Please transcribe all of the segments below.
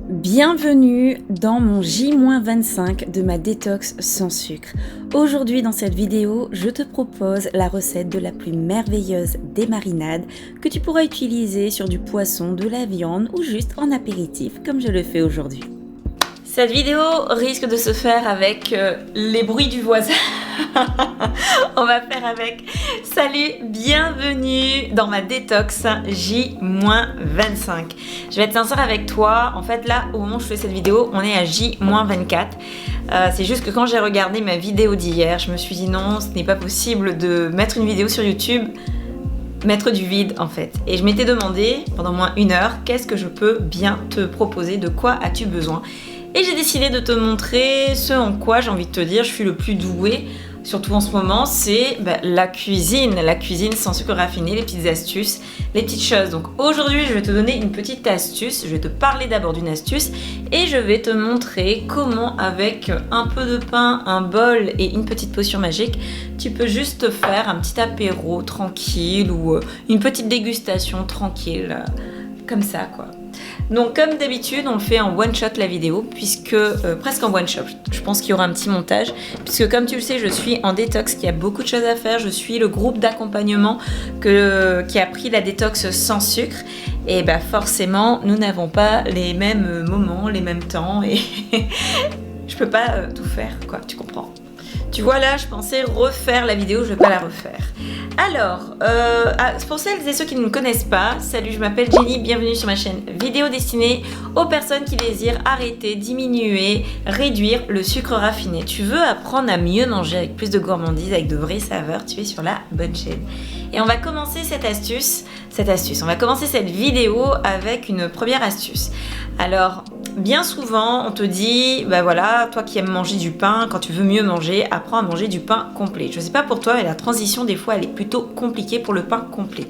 Bienvenue dans mon J-25 de ma détox sans sucre. Aujourd'hui dans cette vidéo, je te propose la recette de la plus merveilleuse des marinades que tu pourras utiliser sur du poisson, de la viande ou juste en apéritif comme je le fais aujourd'hui. Cette vidéo risque de se faire avec les bruits du voisin. On va faire avec. Salut, bienvenue dans ma détox J-25. Je vais être sincère avec toi. En fait, là, au moment où je fais cette vidéo, on est à J-24. C'est juste que quand j'ai regardé ma vidéo d'hier, je me suis dit non, ce n'est pas possible de mettre une vidéo sur YouTube, mettre du vide en fait. Et je m'étais demandé pendant moins une heure, qu'est-ce que je peux bien te proposer, de quoi as-tu besoin? Et j'ai décidé de te montrer ce en quoi j'ai envie de te dire, je suis le plus douée, surtout en ce moment, c'est la cuisine sans sucre raffiné, les petites astuces, les petites choses. Donc aujourd'hui, je vais te donner une petite astuce, je vais te parler d'abord d'une astuce et je vais te montrer comment avec un peu de pain, un bol et une petite potion magique, tu peux juste faire un petit apéro tranquille ou une petite dégustation tranquille, comme ça quoi. Donc comme d'habitude on le fait en one shot la vidéo, puisque presque en one shot, je pense qu'il y aura un petit montage, puisque comme tu le sais je suis en détox, qu'il y a beaucoup de choses à faire, je suis le groupe d'accompagnement qui a pris la détox sans sucre, et forcément nous n'avons pas les mêmes moments, les mêmes temps, et je peux pas tout faire quoi, tu comprends. Tu vois là, je pensais refaire la vidéo, je vais pas la refaire. Alors, pour celles et ceux qui ne me connaissent pas, salut, je m'appelle Jenny, bienvenue sur ma chaîne vidéo destinée aux personnes qui désirent arrêter, diminuer, réduire le sucre raffiné. Tu veux apprendre à mieux manger avec plus de gourmandise, avec de vraies saveurs, tu es sur la bonne chaîne. Et on va commencer on va commencer cette vidéo avec une première astuce. Alors, bien souvent, on te dit, voilà, toi qui aimes manger du pain, quand tu veux mieux manger, apprends à manger du pain complet. Je sais pas pour toi, mais la transition, des fois, elle est plutôt compliquée pour le pain complet.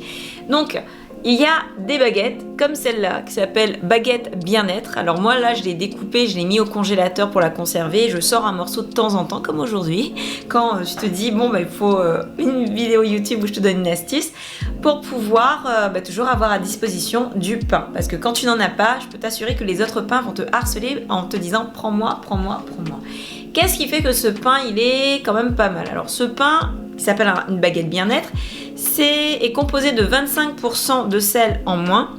Donc, il y a des baguettes comme celle-là qui s'appelle baguette bien-être. Alors moi là je l'ai découpée, je l'ai mis au congélateur pour la conserver. Je sors un morceau de temps en temps comme aujourd'hui quand je te dis bon il faut une vidéo YouTube où je te donne une astuce pour pouvoir toujours avoir à disposition du pain. Parce que quand tu n'en as pas, je peux t'assurer que les autres pains vont te harceler en te disant prends-moi, prends-moi, prends-moi. Qu'est-ce qui fait que ce pain il est quand même pas mal? Alors ce pain qui s'appelle une baguette bien-être, est composé de 25% de sel en moins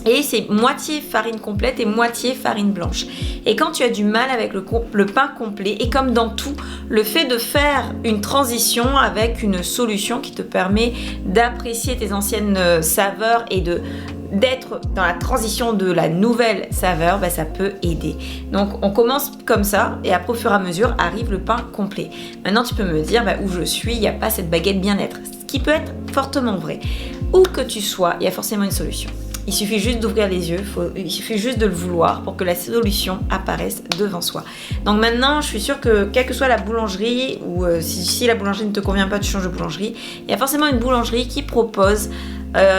et c'est moitié farine complète et moitié farine blanche. Et quand tu as du mal avec le pain complet, et comme dans tout, le fait de faire une transition avec une solution qui te permet d'apprécier tes anciennes saveurs et d'être dans la transition de la nouvelle saveur, ça peut aider. Donc on commence comme ça et après au fur et à mesure arrive le pain complet. Maintenant tu peux me dire où je suis, il n'y a pas cette baguette bien-être. Ce qui peut être fortement vrai. Où que tu sois, il y a forcément une solution. Il suffit juste d'ouvrir les yeux, il suffit juste de le vouloir pour que la solution apparaisse devant soi. Donc maintenant, je suis sûre que quelle que soit la boulangerie, ou si la boulangerie ne te convient pas, tu changes de boulangerie, il y a forcément une boulangerie qui propose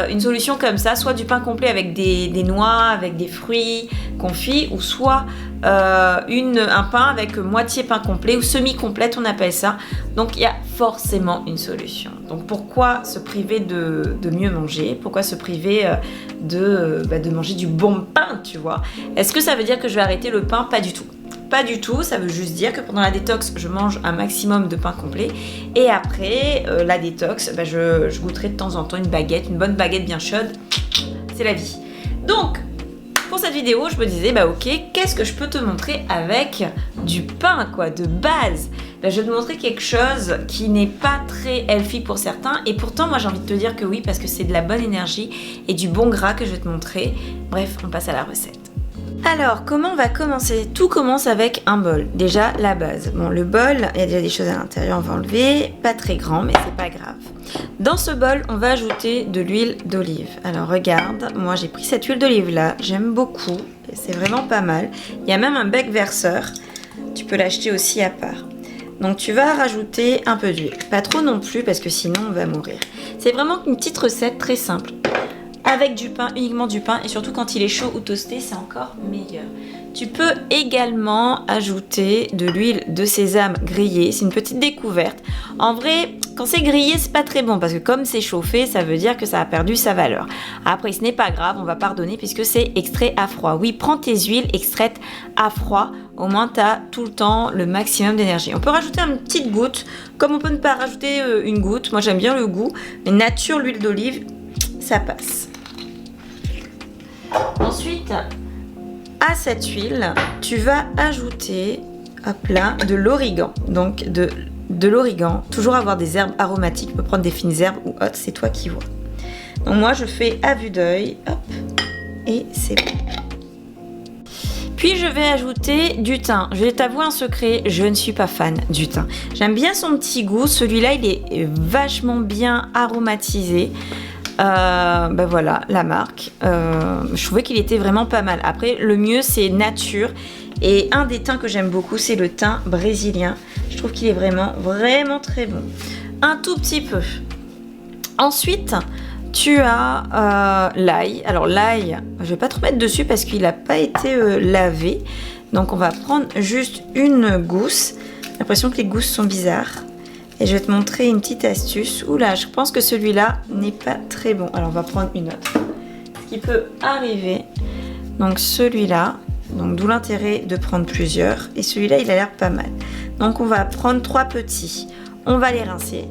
une solution comme ça, soit du pain complet avec des noix, avec des fruits confits, ou soit un pain avec moitié pain complet ou semi-complète, on appelle ça. Donc il y a forcément une solution. Donc pourquoi se priver de mieux manger? Pourquoi se priver de manger du bon pain, tu vois? Est-ce que ça veut dire que je vais arrêter le pain? Pas du tout. Pas du tout, ça veut juste dire que pendant la détox, je mange un maximum de pain complet. Et après la détox, je goûterai de temps en temps une bonne baguette bien chaude. C'est la vie. Donc, pour cette vidéo, je me disais, ok, qu'est-ce que je peux te montrer avec du pain, quoi, de base? Je vais te montrer quelque chose qui n'est pas très healthy pour certains. Et pourtant, moi, j'ai envie de te dire que oui, parce que c'est de la bonne énergie et du bon gras que je vais te montrer. Bref, on passe à la recette. Alors, comment on va commencer? Tout commence avec un bol. Déjà, la base. Bon, le bol, il y a déjà des choses à l'intérieur, on va enlever. Pas très grand, mais c'est pas grave. Dans ce bol, on va ajouter de l'huile d'olive. Alors, regarde, moi j'ai pris cette huile d'olive-là. J'aime beaucoup. C'est vraiment pas mal. Il y a même un bec verseur. Tu peux l'acheter aussi à part. Donc, tu vas rajouter un peu d'huile. Pas trop non plus, parce que sinon, on va mourir. C'est vraiment une petite recette très simple. Avec du pain, uniquement du pain, et surtout quand il est chaud ou toasté, c'est encore meilleur. Tu peux également ajouter de l'huile de sésame grillée, c'est une petite découverte. En vrai, Quand c'est grillé, c'est pas très bon parce que comme c'est chauffé, ça veut dire que ça a perdu sa valeur. Après, ce n'est pas grave, on va pardonner puisque c'est extrait à froid. Oui, prends tes huiles extraites à froid, au moins tu as tout le temps le maximum d'énergie. On peut rajouter une petite goutte, comme on peut ne pas rajouter une goutte. Moi, j'aime bien le goût, mais nature, l'huile d'olive, ça passe. Ensuite, à cette huile, tu vas ajouter, hop là, de l'origan. Donc, de l'origan, toujours avoir des herbes aromatiques, tu peux prendre des fines herbes ou autres, c'est toi qui vois. Donc moi je fais à vue d'œil, hop, et c'est bon. Puis je vais ajouter du thym. Je vais t'avouer un secret, je ne suis pas fan du thym. J'aime bien son petit goût, celui-là il est vachement bien aromatisé. Ben voilà, la marque. Je trouvais qu'il était vraiment pas mal. Après, le mieux c'est nature. Et un des thym que j'aime beaucoup, c'est le thym brésilien. Je trouve qu'il est vraiment, vraiment très bon. Un tout petit peu. Ensuite, tu as l'ail. Alors l'ail, je ne vais pas trop mettre dessus parce qu'il n'a pas été lavé. Donc on va prendre juste une gousse. J'ai l'impression que les gousses sont bizarres. Et je vais te montrer une petite astuce. Oula, je pense que celui-là n'est pas très bon. Alors on va prendre une autre. Ce qui peut arriver. Donc celui-là. Donc d'où l'intérêt de prendre plusieurs. Et celui-là, il a l'air pas mal. Donc on va prendre 3 petits. On va les rincer.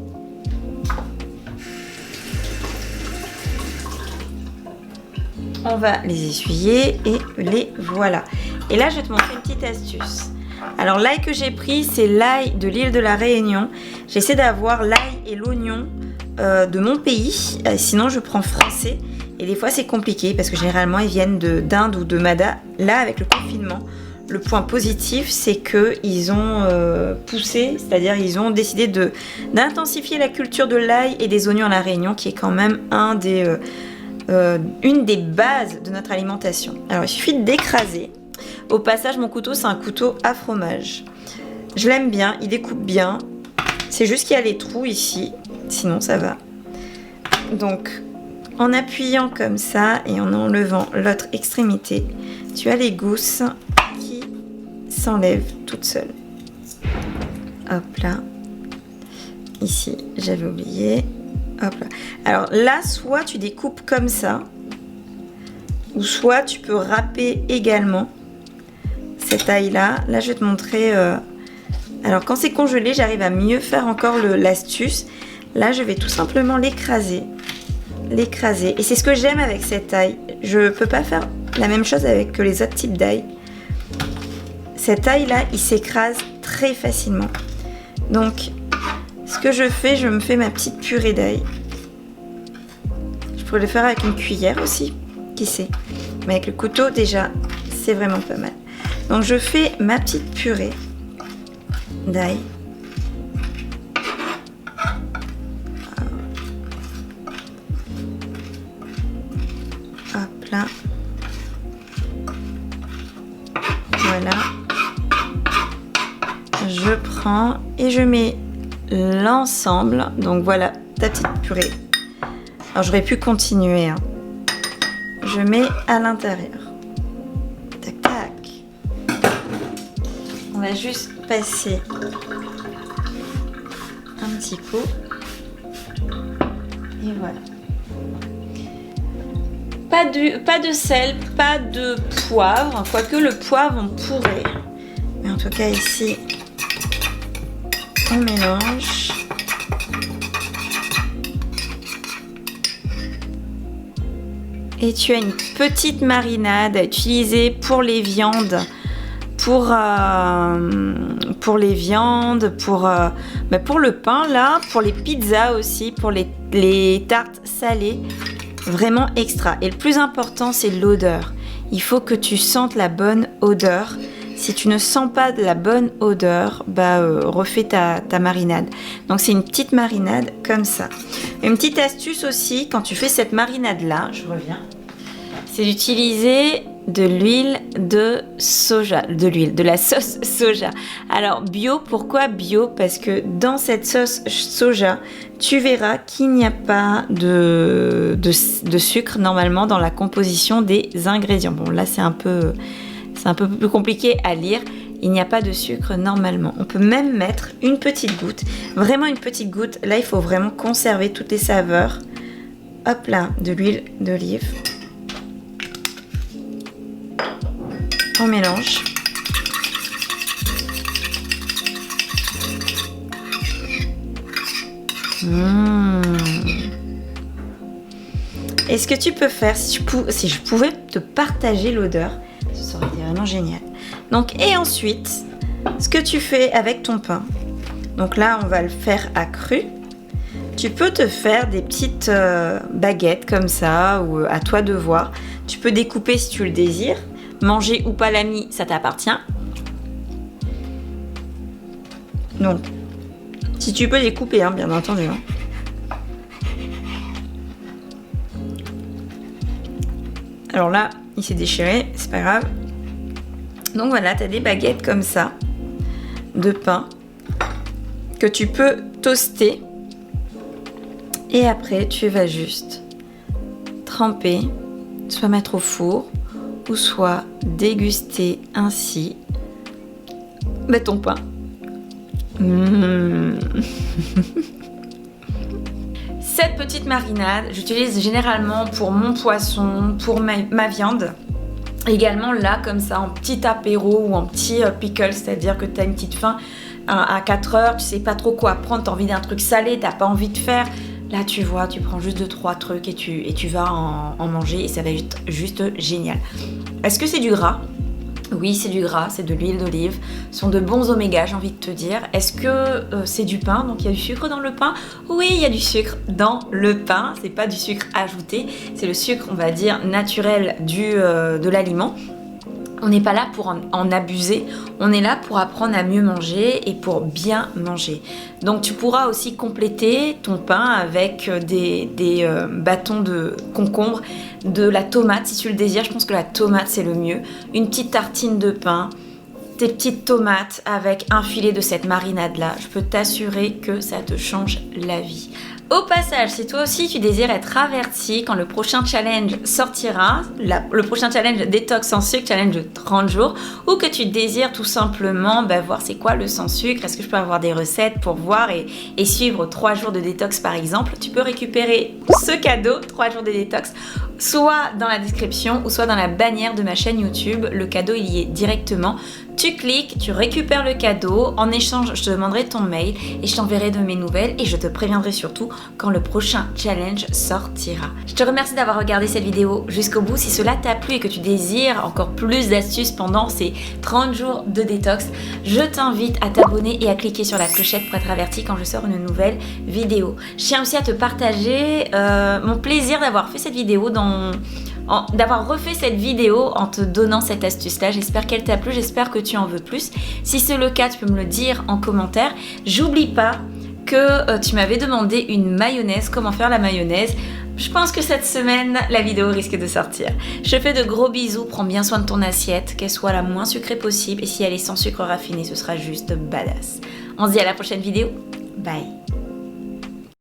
On va les essuyer et les voilà. Et là, je vais te montrer une petite astuce. Alors l'ail que j'ai pris, c'est l'ail de l'île de la Réunion. J'essaie d'avoir l'ail et l'oignon de mon pays. Sinon, je prends français. Et des fois, c'est compliqué parce que généralement, ils viennent d'Inde ou de Mada. Là, avec le confinement, le point positif, c'est qu'ils ont poussé, c'est-à-dire ils ont décidé d'intensifier la culture de l'ail et des oignons à la Réunion, qui est quand même une des bases de notre alimentation. Alors, il suffit d'écraser. Au passage, mon couteau, c'est un couteau à fromage. Je l'aime bien, il découpe bien. C'est juste qu'il y a les trous ici, sinon ça va. Donc, en appuyant comme ça et en enlevant l'autre extrémité, tu as les gousses qui s'enlèvent toutes seules. Hop là. Ici, j'avais oublié. Hop là. Alors là, soit tu découpes comme ça, ou soit tu peux râper également cette taille-là. Là, je vais te montrer. Alors, quand c'est congelé, j'arrive à mieux faire encore l'astuce. Là, je vais tout simplement l'écraser. Et c'est ce que j'aime avec cette taille. Je peux pas faire la même chose avec que les autres types d'ail. Cette taille là, il s'écrase très facilement. Donc ce que je fais, je me fais ma petite purée d'ail. Je pourrais le faire avec une cuillère aussi, qui sait. Mais avec le couteau déjà, c'est vraiment pas mal. Donc je fais ma petite purée d'ail. Là. Voilà. Je prends et je mets l'ensemble. Donc voilà ta petite purée. Alors j'aurais pu continuer. Hein. Je mets à l'intérieur. Tac tac. On va juste passer un petit coup. Et voilà. Pas de sel, pas de poivre, quoique le poivre on pourrait. Mais en tout cas ici, on mélange. Et tu as une petite marinade à utiliser pour les viandes, pour le pain là, pour les pizzas aussi, pour les tartes salées. Vraiment extra. Et le plus important, c'est l'odeur. Il faut que tu sentes la bonne odeur. Si tu ne sens pas de la bonne odeur, refais ta marinade. Donc c'est une petite marinade comme ça. Une petite astuce aussi, quand tu fais cette marinade-là, je reviens, c'est d'utiliser de l'huile de soja, de la sauce soja. Alors bio, pourquoi bio? Parce que dans cette sauce soja, tu verras qu'il n'y a pas de sucre normalement dans la composition des ingrédients. Bon là c'est un peu plus compliqué à lire. il n'y a pas de sucre normalement. On peut même mettre une petite goutte, vraiment une petite goutte. Là, il faut vraiment conserver toutes les saveurs. Hop là, de l'huile d'olive. On mélange. Et ce que tu peux faire, si je pouvais te partager l'odeur, ça aurait été vraiment génial. Donc, et ensuite, ce que tu fais avec ton pain, donc là, on va le faire à cru. Tu peux te faire des petites baguettes comme ça, ou à toi de voir. Tu peux découper si tu le désires. Manger ou pas l'ami, ça t'appartient. Donc, si tu peux découper, hein, bien entendu. Hein. Alors là, il s'est déchiré, c'est pas grave. Donc voilà, tu as des baguettes comme ça, de pain, que tu peux toaster. Et après, tu vas juste tremper, soit mettre au four, ou soit déguster ainsi ton pain. Cette petite marinade, j'utilise généralement pour mon poisson, pour ma viande. Également là, comme ça, en petit apéro ou en petit pickle, c'est-à-dire que tu as une petite faim à 4 heures, tu sais pas trop quoi prendre, tu as envie d'un truc salé, tu n'as pas envie de faire. Là, tu vois, tu prends juste 2-3 trucs et tu vas en manger et ça va être juste génial. Est-ce que c'est du gras ? Oui, c'est du gras, c'est de l'huile d'olive. Ce sont de bons oméga, j'ai envie de te dire. Est-ce que c'est du pain ? Donc il y a du sucre dans le pain ? Oui, il y a du sucre dans le pain. C'est pas du sucre ajouté, c'est le sucre, on va dire, naturel de l'aliment. On n'est pas là pour en abuser, on est là pour apprendre à mieux manger et pour bien manger. Donc tu pourras aussi compléter ton pain avec des bâtons de concombre, de la tomate si tu le désires. Je pense que la tomate c'est le mieux. Une petite tartine de pain, tes petites tomates avec un filet de cette marinade là. Je peux t'assurer que ça te change la vie. Au passage, si toi aussi tu désires être averti quand le prochain challenge sortira, le prochain challenge détox sans sucre, challenge de 30 jours, ou que tu désires tout simplement voir c'est quoi le sans sucre, est-ce que je peux avoir des recettes pour voir et suivre 3 jours de détox par exemple, tu peux récupérer ce cadeau, 3 jours de détox, soit dans la description ou soit dans la bannière de ma chaîne YouTube. Le cadeau il y est directement. Tu cliques, tu récupères le cadeau. En échange, je te demanderai ton mail et je t'enverrai de mes nouvelles et je te préviendrai surtout quand le prochain challenge sortira. Je te remercie d'avoir regardé cette vidéo jusqu'au bout. Si cela t'a plu et que tu désires encore plus d'astuces pendant ces 30 jours de détox, je t'invite à t'abonner et à cliquer sur la clochette pour être averti quand je sors une nouvelle vidéo. Je tiens aussi à te partager mon plaisir d'avoir fait cette vidéo d'avoir refait cette vidéo en te donnant cette astuce là. J'espère qu'elle t'a plu, j'espère que tu en veux plus. Si c'est le cas, tu peux me le dire en commentaire. J'oublie pas que tu m'avais demandé une mayonnaise, comment faire la mayonnaise. Je pense que cette semaine, la vidéo risque de sortir. Je te fais de gros bisous, prends bien soin de ton assiette, qu'elle soit la moins sucrée possible et si elle est sans sucre raffiné, ce sera juste badass. On se dit à la prochaine vidéo, bye.